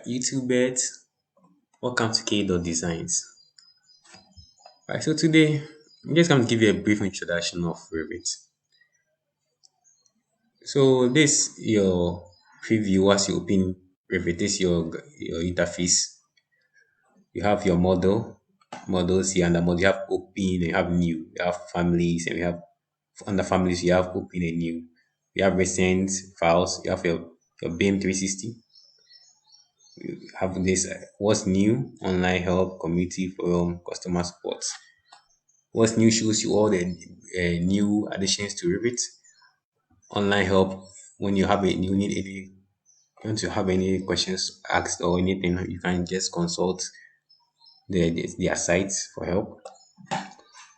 YouTubers, welcome to Designs. Right, so today I'm just going to give you a brief introduction of Revit. So this your preview as you open Revit. This your interface. You have your models here, and the model you have open, you have new, you have families, and you have under families you have open and new. You have recent files. You have your BIM 360. Have this what's new, online help, community forum, customer support. What's new shows you all the new additions to Revit. Online help when you have you need any you want to have any questions asked or anything, you can just consult their sites for help.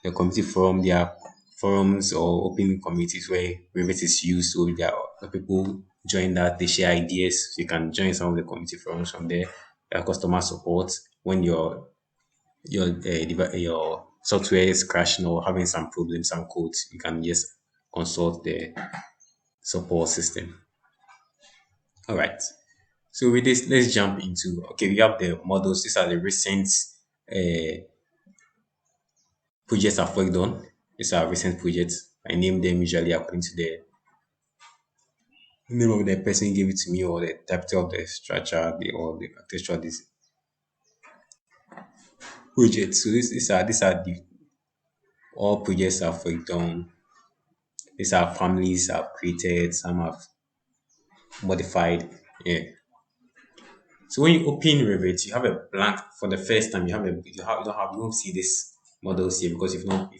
The community forum, there are forums or open communities where Revit is used, so there are people join that, they share ideas. So you can join some of the community forums from there. There are customer support when your software is crashing or having some problems, some codes, you can just consult the support system. All right. So with this, let's jump into we have the models. These are the recent uh, projects I've worked on. These are recent projects. I name them usually according to the name of the person gave it to me or the title of the structure or the architectural this project. So these are the all projects I've worked on. These are families I've created. Some have modified. Yeah. So when you open Revit, you have a blank for the first time. You won't see this models here because you've not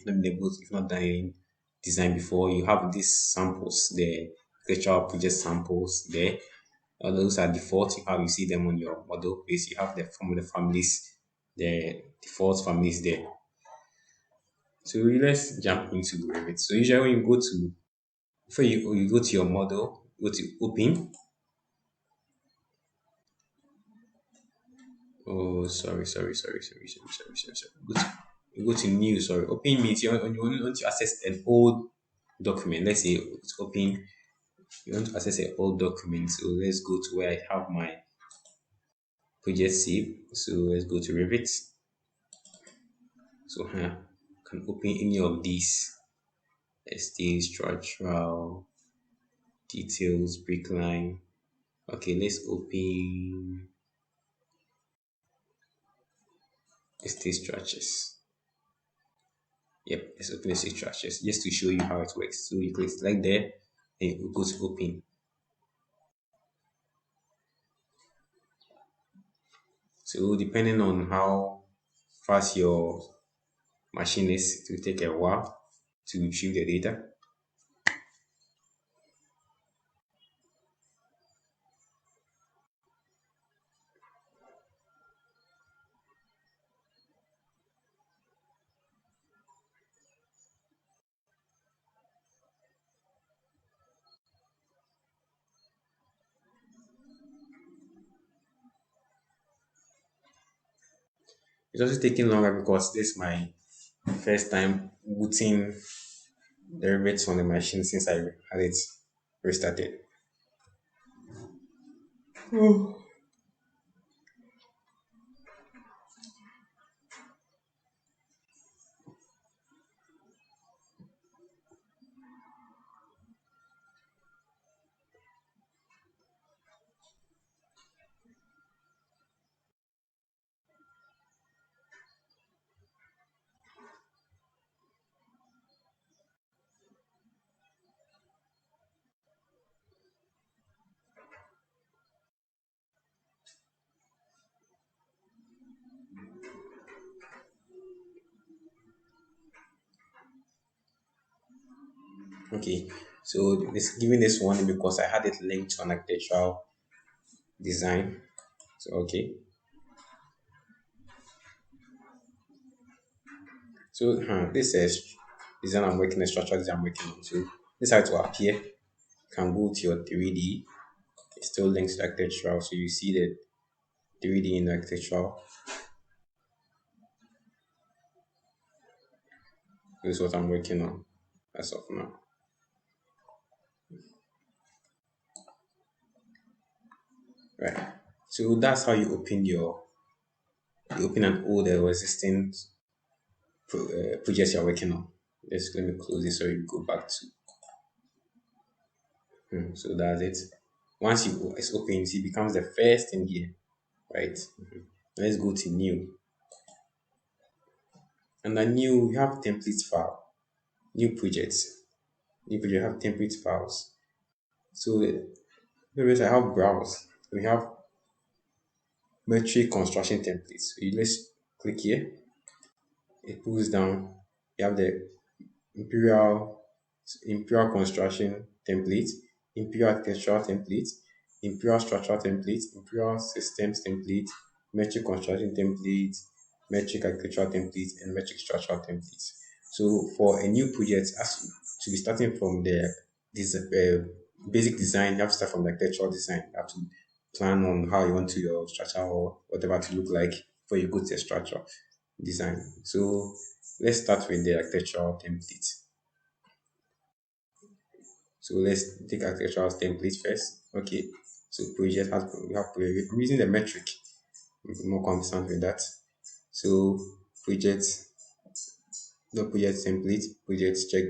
done any design before. You have these samples, the virtual project samples there. Those are default. You see them on your model page. You have the families, the default families there. So let's jump into Revit. So usually when you go to before you go to your model, go to open. Oh, sorry. You go to new, sorry. Open means you want to access an old document. Let's say it's open, you want to access an old document. So let's go to where I have my project saved. So let's go to Revit. So here, can open any of these. Estate, structural, details, brick line. Okay, let's open estate structures. Yep, let's open estate structures just to show you how it works. So you click select there, and you go to open. So depending on how fast your machine is, it will take a while to retrieve the data. It's also taking longer because this is my first time booting the Revit on the machine since I had it restarted. Okay, so this giving this one because I had it linked to an architectural design. So okay, so this is design I'm working, the structural design I'm working on. So this is how it will appear. You can go to your 3D. It's still linked to architectural, so you see the 3D in the architectural. This is what I'm working on as of now. Right. So that's how you open an old or existing project you're working on. Let me close this so you go back to. So that's it. Once it's open, it becomes the first thing here, right? Let's go to new. And then new, you have template file, new projects. New project have template files. So I have browse. We have metric construction templates. So let's click here. It pulls down. You have the imperial imperial construction template, imperial architectural template, imperial structural template, imperial systems template, metric construction template, metric architectural template, and metric structural templates. So for a new project, as to be starting from the this basic design, you have to start from the architectural design. You have to plan on how you want to your structure or whatever to look like before you go to the structure design. So let's start with the architectural template. So let's take architectural template first. Okay. So project has we have project. I'm using the metric. I'm more consistent with that. So project, the project template, project check.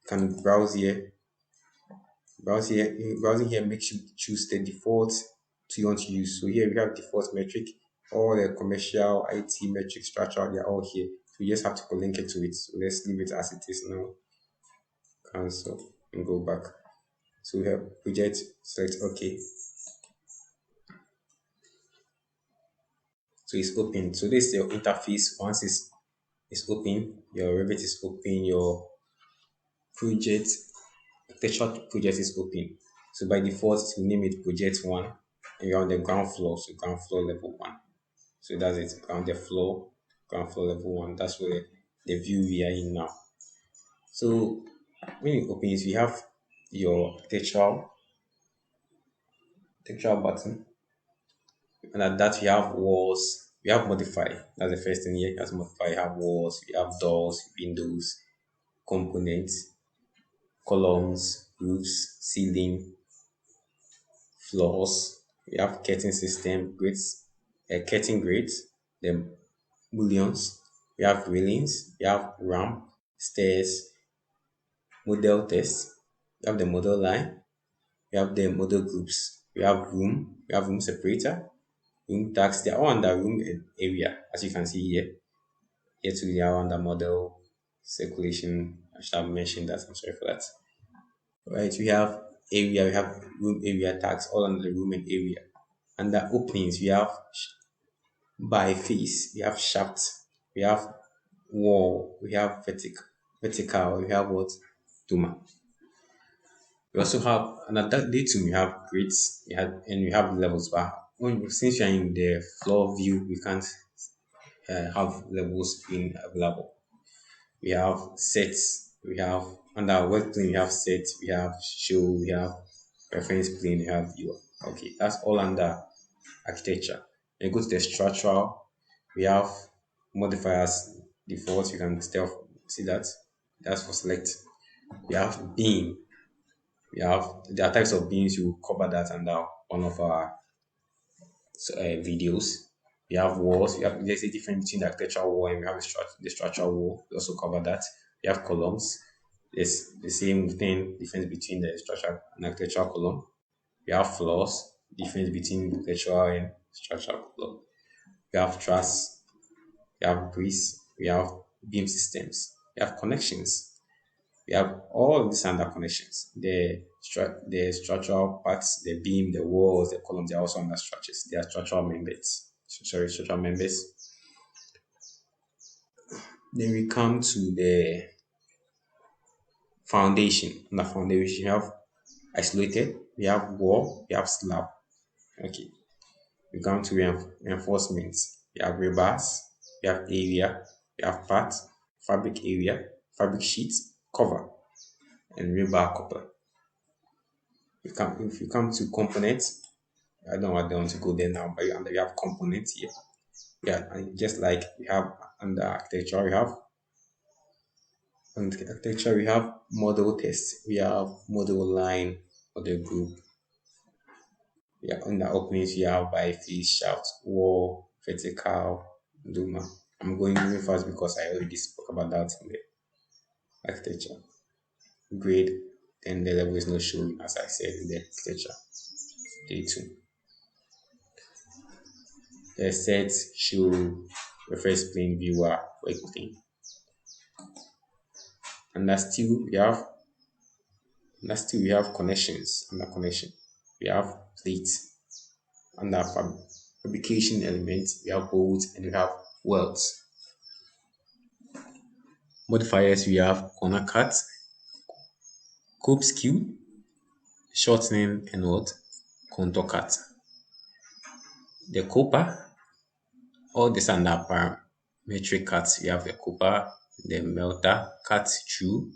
Can browse here. Browse here. Browsing here makes you choose the default to you want to use. So here we have default metric. All the commercial IT metric structure, they're all here. So you just have to link it to it. So let's leave it as it is now. Cancel and go back. So we have project, select OK. So it's open. So this is your interface. Once it's open, your Revit is open, your project, architecture project is open. So by default, it will name it project one, and you're on the ground floor, so ground floor level one. So that's it. On the floor, ground floor level one. That's where the view we are in now. So when it opens, you have your architectural button, and at that you have walls. You have modify. That's the first thing here. You have modify. You have walls. You have doors, windows, components, columns, roofs, ceiling, floors. We have curtain system, grids, curtain grids, the mullions. We have railings. We have ramp, stairs, model test. We have the model line. We have the model groups. We have room. We have room separator, room tags. They are all under room and area, as you can see here. Here too, they are under model circulation. I should have mentioned that. I'm sorry for that. Right, we have area, we have room area tags all under the room and area. Under openings, we have by face, we have shaft, we have wall, we have vertical, we have what? Doma. We also have another datum, we have grids, and we have levels. But since you're in the floor view, we can't have levels being available. We have sets, we have under work plane, we have sets, we have show, we have reference plane, we have viewer. Okay, that's all under architecture. Then go to the structural, we have modifiers default, you can still see that. That's for select. We have beam, there are types of beams, you will cover that under one of our videos. We have walls. There's a difference between the architectural wall and we have the structural wall. We also cover that. We have columns. There's the same thing, difference between the structural and architectural column. We have floors, difference between architectural and structural column. We have truss. We have brace. We have beam systems. We have connections. We have all of these under connections. The structural parts, the beam, the walls, the columns, they are also under structures. They are structural members. Sorry, structural members. Then we come to the foundation. Under foundation, we have isolated, we have wall, we have slab. Okay. We come to reinforcements. We have rebars, we have area, we have part, fabric area, fabric sheets, cover, and rebar couple. If you come to components, I don't want to go there now, but we have components here. Yeah, and just like we have under architecture, we have model test, we have model line, model group, Yeah, on the openings you have by face, shaft, wall, vertical, doma. I'm going really fast because I already spoke about that in the architecture. Grade, then the level is not showing as I said in the architecture. Day two. The sets show reference plane, viewer, work plane. And still we have connections under connection. We have plates under fabrication elements. We have bolts and we have welds. Modifiers we have corner cut, curb skew, shortening and what? Contour cut. The copper, all this under parametric cuts. We have the copper, the melter, cut through,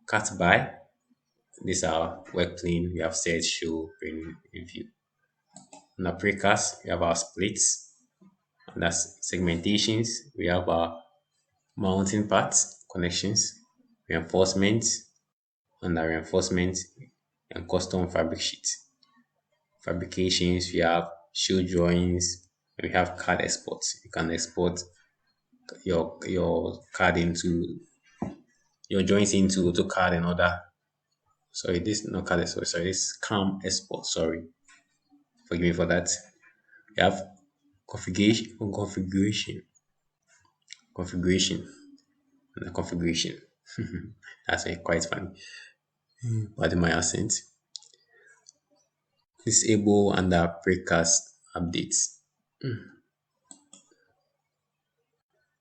cut by. These are work plane. We have set, show, bring, review. Under precast, we have our splits. Under segmentations, we have our mounting parts, connections, reinforcement, under reinforcement, and custom fabric sheet. Fabrications, we have show drawings, and we have card exports. You can export your card into your drawings into AutoCAD and other. Sorry, this not card export. Sorry, this CAM export. Sorry, forgive me for that. We have configuration, and the configuration. That's quite funny. Pardon my accent. Disable under precast updates.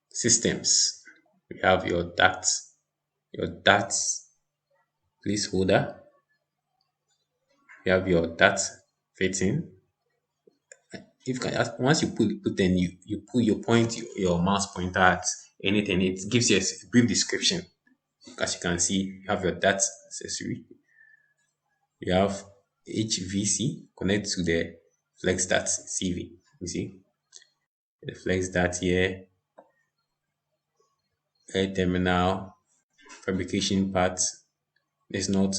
Systems. We have your ducts placeholder. You have your duct fitting. If you can, once you put in you put your your mouse pointer at anything, it gives you a brief description. As you can see, you have your duct accessory. You have HVC connect to the flex duct CV. You see the flex duct here, air terminal, fabrication part is not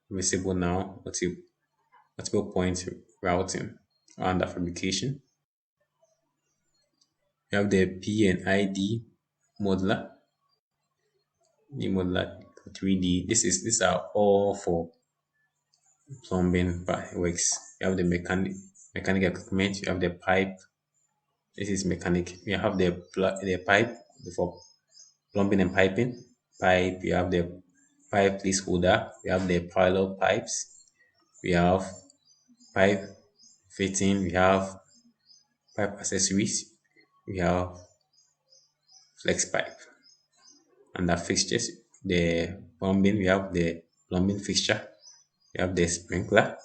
visible now. Multiple point routing under fabrication. You have the P and ID modeler, the modeler 3D. These are all for plumbing works. You have the mechanical equipment. You have the pipe. This is mechanic. You have the pipe for plumbing and piping. Pipe. You have the pipe placeholder. We have the parallel pipes. We have pipe fitting. We have pipe accessories. We have flex pipe. Under fixtures, the plumbing, we have the plumbing fixture. We have the sprinkler.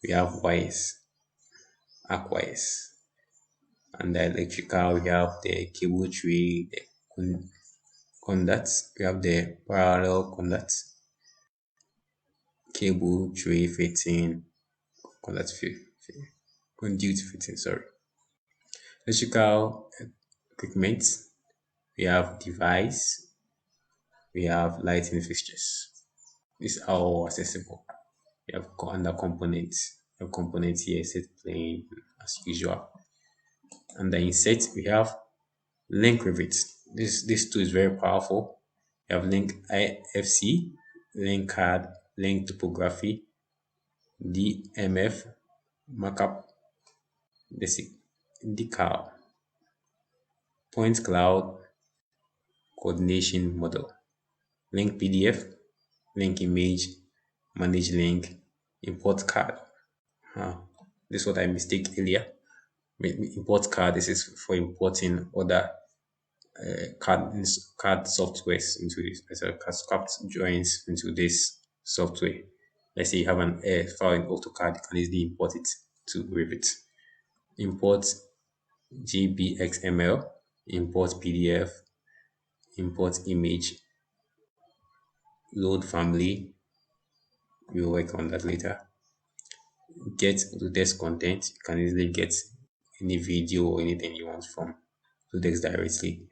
We have wires, arc wires. And the electrical, we have the cable tray, the conduits. We have the parallel conduits, cable tray fitting, conduit conduit fitting. Sorry. Electrical equipment. We have device. We have lighting fixtures. These are all accessible. We have under components. We have components here, set plane as usual. Under insert, we have link Revit. This tool is very powerful. We have link IFC, link card, link topography, DMF, markup, basic, decal, point cloud, coordination model, link PDF, link image, manage link, import card. This is what I mistake earlier. Import card. This is for importing other card softwares into this. So card joins into this software. Let's say you have an file in AutoCAD, you can easily import it to Revit. Import GBXML, import PDF, import image, load family. We'll work on that later. Get Autodesk content. You can easily get any video or anything you want from Autodesk directly.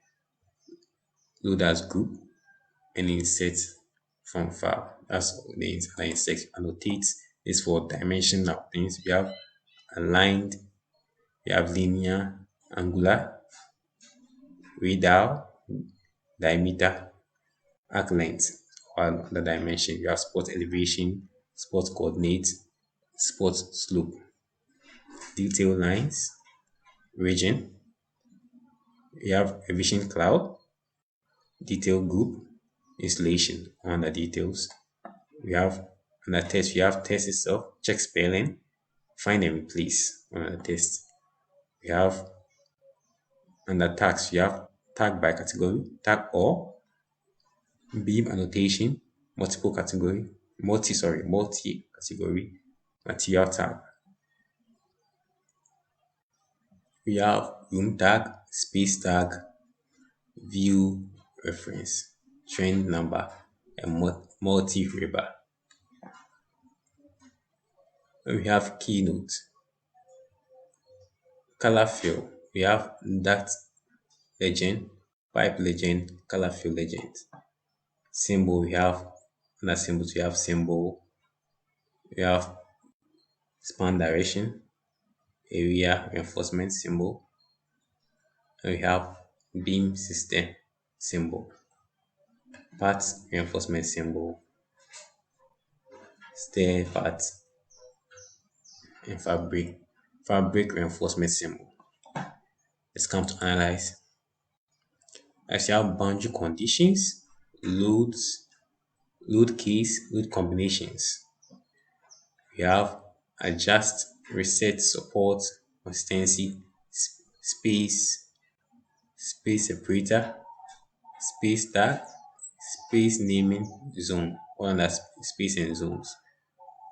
Load as group and insert from file. That's the insert. Annotate It's for dimension of things. We have aligned, we have linear, angular, radial, diameter, arc length, or the dimension. We have spot elevation, spot coordinate, spot slope, detail lines, region. We have revision cloud, detail group, installation under details. We have under test, we have test itself, check spelling, find and replace under test. We have under tags, we have tag by category, tag or beam annotation, multiple category, multi category, material tag. We have room tag, space tag, view reference, trend number, and multi-river. We have keynote, color fill. We have that legend, pipe legend, color fill legend. Symbol, we have under symbols, we have symbol, we have span direction, area reinforcement symbol, and we have beam system symbol, parts reinforcement symbol, stair parts, and fabric reinforcement symbol. Let's come to analyze. As you have boundary conditions, loads, load case, load combinations. We have adjust, reset, support, consistency, space, space separator, space tag, space naming zone, or under space and zones.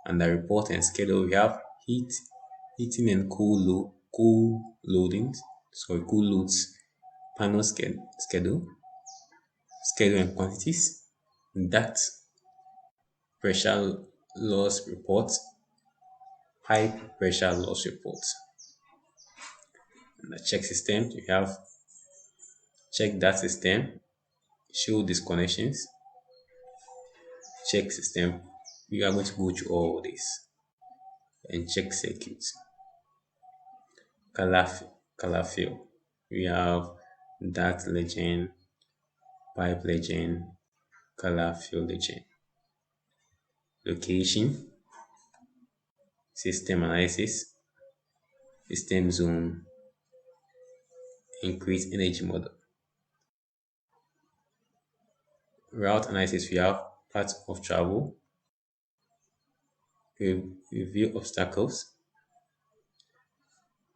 Under report and schedule, we have heating and cool loadings, cool loads, panel schedule, schedule and quantities, duct pressure loss report, pipe pressure loss report. And the check system, we have check that system, show disconnections, check system. We are going to go through all this and check circuits. Color fill. We have that legend, pipe legend, color fill legend. Location, system analysis, system zone, increase energy model. Route analysis, we have path of travel, review obstacles.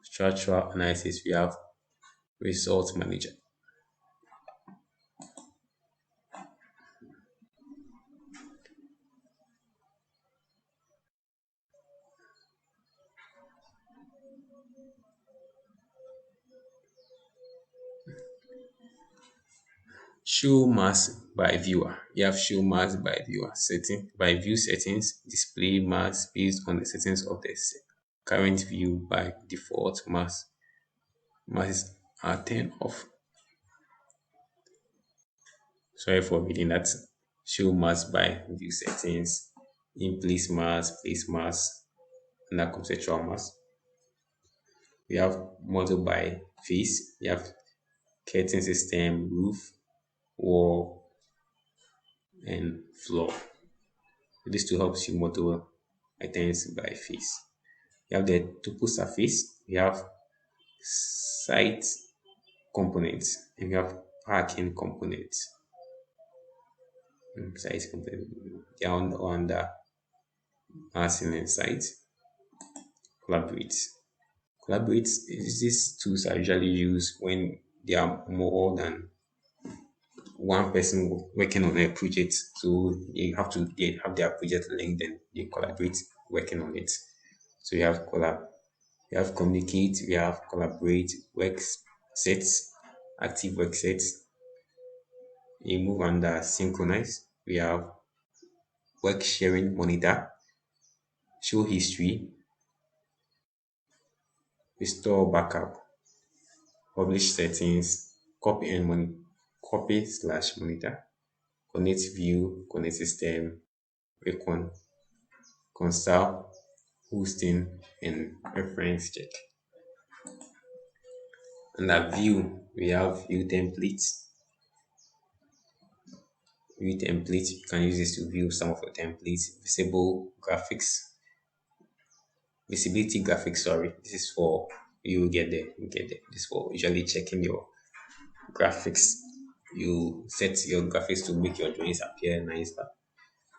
Structural analysis, we have result manager. Show mass by viewer. You have show mass by viewer setting. By view settings, display mass based on the settings of the current view. By default, masses are turned off. Sorry for reading that. Show mass by view settings, in place mass, and that conceptual mass. We have model by face. We have curtain system, roof, wall, and floor. This to helps you model items by face. You have the topo surface. We have site components, and we have parking components. Site component. They are under massing and site. Collaborate. Collaborate. These tools are usually used when there are more than one person working on a project, so they have their project linked, then they collaborate working on it. So you have we have communicate, we have collaborate, work sets, active work sets. You move under synchronize, we have work sharing monitor, show history, restore backup, publish settings, copy and copy/monitor, connect view, connect system, recon, console, hosting, and reference check. Under view, we have view templates. View templates, you can use this to view some of your templates. Visible graphics, visibility graphics, sorry. This is for you get there, you get there. This is for usually checking your graphics. You set your graphics to make your drawings appear nicer.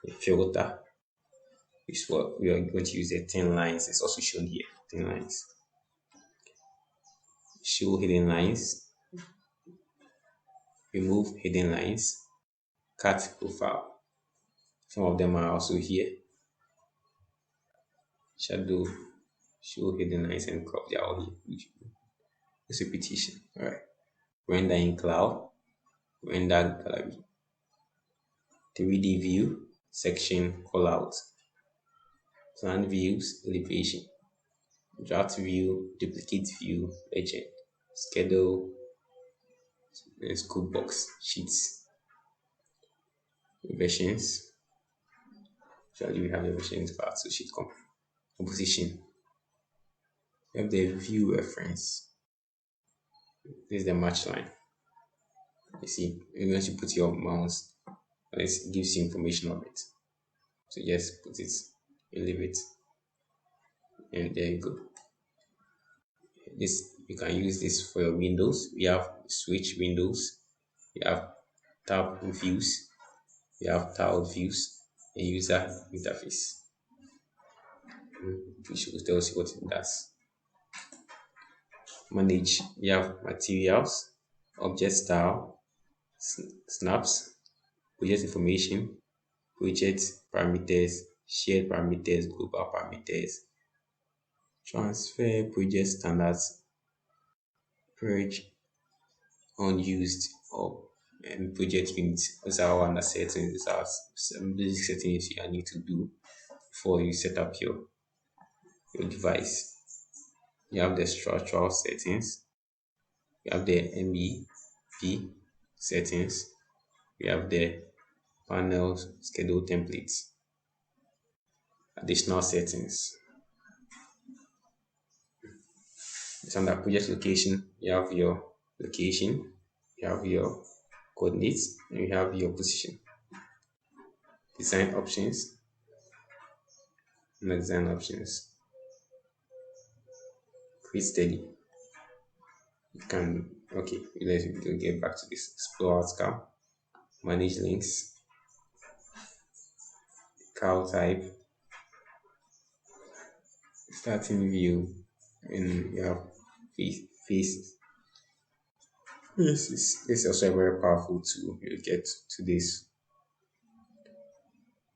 A filter is what we are going to use the thin lines. It's also shown here. Thin lines. Show hidden lines. Remove hidden lines. Cut profile. Some of them are also here. Shadow, show hidden lines and crop. They are all here. It's repetition. Alright. Render in cloud. Render gallery. 3D view. Section callout. Plan views. Elevation. Draft view. Duplicate view. Legend. Schedule. Scope box. Sheets. Versions. Usually we have the versions part. So sheet composition. We have the view reference. This is the match line. You see, once you put your mouse, it gives you information of it. So just put it, you leave it, and there you go. This you can use this for your windows. We have switch windows, we have tab views, we have tiled views, and user interface, which will tell us what it does. Manage, we have materials, object style, snaps, project information, project parameters, shared parameters, global parameters, transfer project standards, purge unused or project units. Those are all under settings. These are some basic settings you need to do before you set up your device. You have the structural settings, you have the MEP settings, we have the panels schedule templates, additional settings. It's under project location. You have your location, you have your coordinates, and you have your position. Design options, and design options. Create steady. You can let's get back to this. Explore outcome, manage links, cow type, starting view, and you have faces. This is also a very powerful tool. You'll get to this.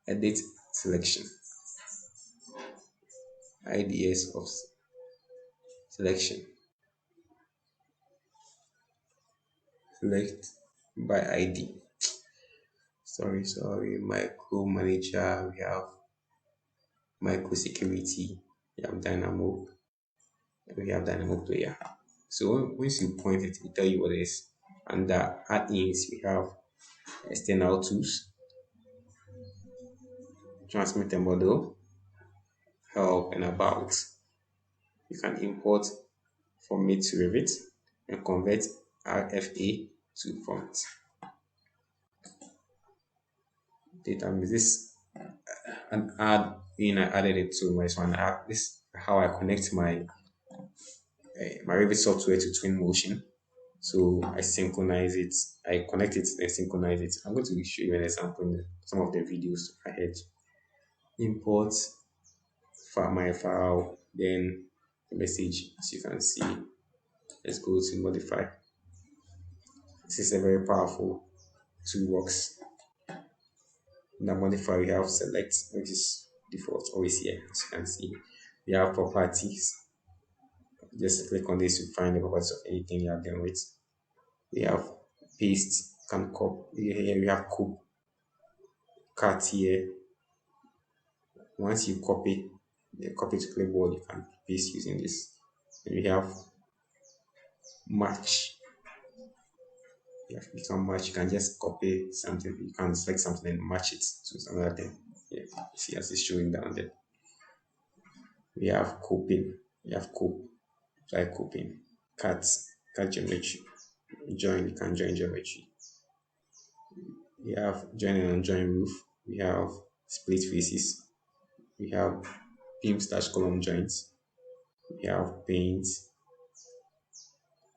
Edit selection. IDs of selection. Select by ID. Sorry. Micro manager. We have micro security. We have dynamo. And we have dynamo player. So once you point it, it will tell you what it is. Under add-ins, we have external tools, transmit a model, help, and about. You can import format to Revit and convert RFA to font. Database, this an add in I added it to my one. This how I connect my Revit software to Twinmotion. So I synchronize it, I connect it, then synchronize it. I'm going to show you an example in some of the videos ahead. Import my file, then the message, as you can see. Let's go to modify. This is a very powerful toolbox. In the modifier, we have select, which is default, always here, as you can see. We have properties. Just click on this to find the properties of anything you are dealing with. We have paste, can copy. Here we have cut here. Once you copy to clipboard, you can paste using this. And we have match. You can match. You can just copy something. You can select something and match it to another thing. Yeah, see as it's showing down there. We have coping. We have cope, like coping. Cat geometry. Join, you can join geometry. We have join and unjoin roof. We have split faces. We have beam slash column joints. We have paint,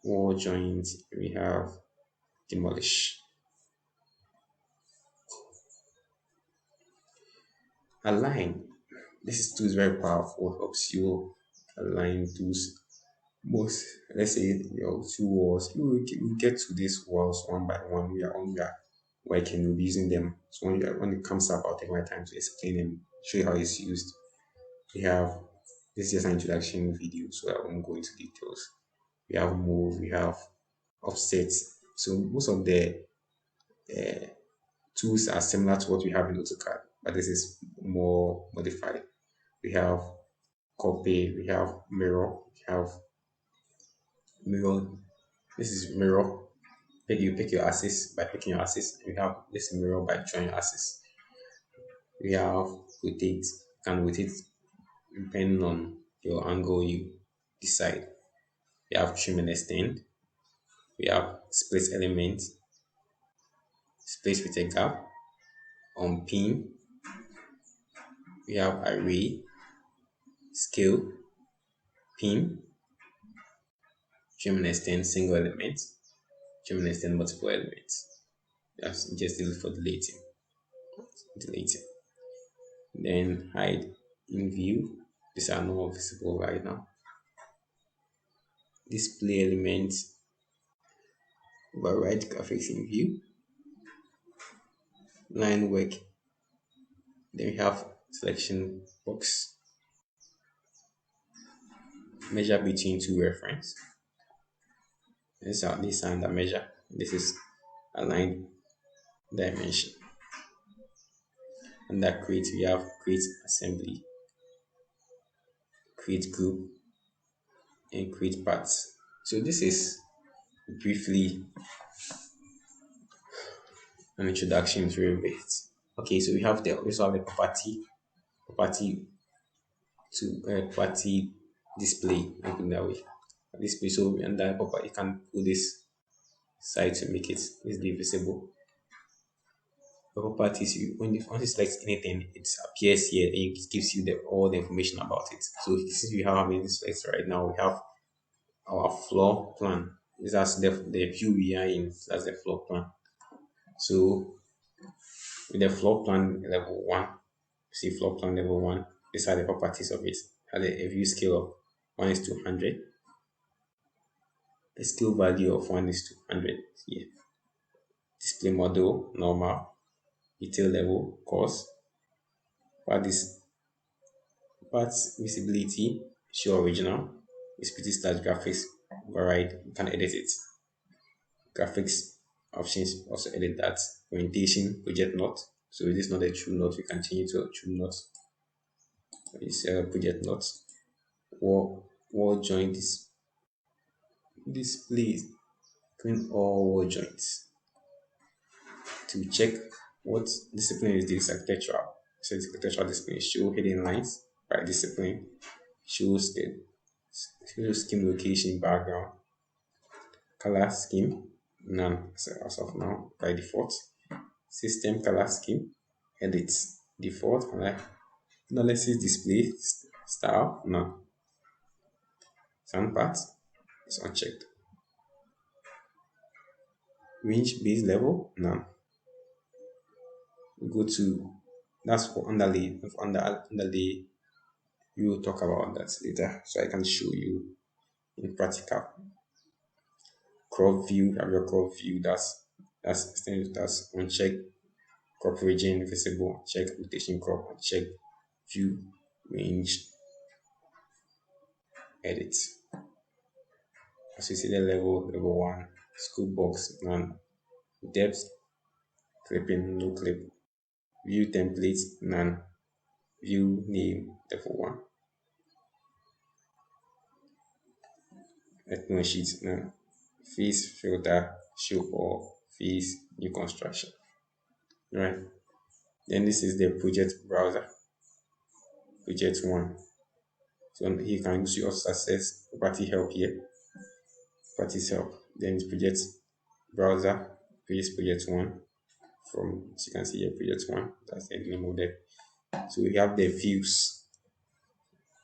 wall joints. We have demolish. Align. This tool is very powerful. Helps you align tools. Most, let's say your two walls, you get to these walls one by one. We are working, we'll be using them. So when it comes up, I'll take my time to explain and show you how it's used. We have this is just an introduction video, so I won't go into details. We have move, we have offset. So most of the tools are similar to what we have in AutoCAD, but this is more modified. We have copy, we have mirror, we have mirror. This is mirror. You pick your axis by picking your axis. We have this mirror by drawing your axis. We have rotate, can rotate depending on your angle you decide. We have trim and extend. We have split element, space with a gap, unpin. We have array, scale, pin, trim and extend single element, trim and extend multiple elements. That's just delete for deleting. Deleting. Then hide in view. These are not visible right now. Display elements, override graphics in view. Line work. Then we have selection box. Measure between two reference. This and the measure. This is align dimension. Under create, we have create assembly, create group, and create parts. So this is briefly an introduction to Revit. Okay, so we also have the property property display, like in that way. Display. So under property, you can put this side to make it easily visible. The properties, once you select anything, it appears here and it gives you all the information about it. So since we have many selects right now, we have our floor plan. That's the view we are in. That's the floor plan. So with the floor plan level 1, see floor plan level 1, these are the properties of it. Has a view scale of 1 is to 100. The scale value of 1 is to 100 here. Display model, normal, detail level, coarse. Parts visibility, show original. Visibility start graphics, override, you can edit it. Graphics options, also edit that. Orientation, project note. So this is not a true note, we can change it to a true note. It's a project note. Wall joint display, clean all wall joints. To check what discipline is this architectural. So it's architectural discipline, show hidden lines by discipline, shows scheme location background, color scheme, none as of now by default. System color scheme, edit default, analysis display style, none. Some parts is unchecked. Range base level, none. We go to that's for underlay. Underlay, we will talk about that later, so I can show you in practical. Crop view, have your crop view, that's unchecked. Crop region visible, check rotation crop, check view range, edit. As you see the level 1, scope box, none. Depth, clipping, no clip. View template, none. View name, level 1. Ethno sheet, none. Face filter, show all. Face new construction. Right. Then this is the project browser. Project 1. So you can also access property help here, properties help. Then it's project browser, project one. From as you can see here, project one. That's the name of that. So we have the views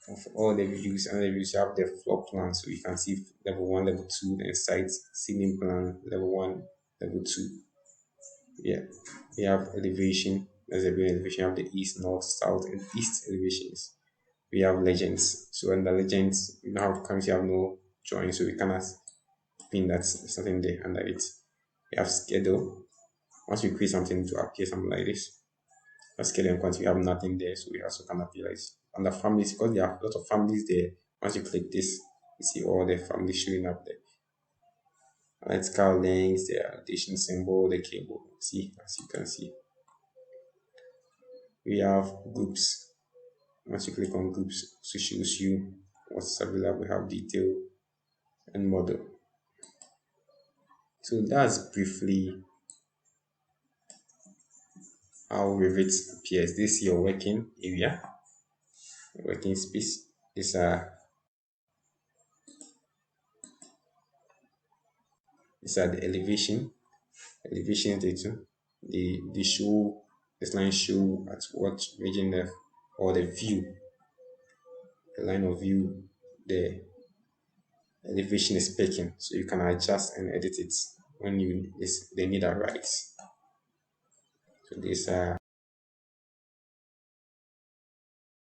of all the views, and the views you have the floor plan. So you can see level one, level two, then site ceiling plan, level one, level two. Yeah, we have elevation. There's a big elevation. You have the east, north, south, and east elevations. We have legends. So under legends, you know how comes you have no drawing, so we cannot pin that something there under it. We have schedule. Once we create something to appear something like this, a schedule and quantity, we have nothing there, so we also can appear like this. Under families, because there are a lot of families there. Once you click this, you see all the families showing up there. Analytical links, the annotation symbol, the cable. See, as you can see, we have groups. Once you click on groups, so it shows you what's available. We have detail and model. So that's briefly how Revit appears. This is your working area, working space. These are the elevation data. The show this line show at what region left, or the view, the line of view, the elevation is speaking, so you can adjust and edit it when you they need a right. So these are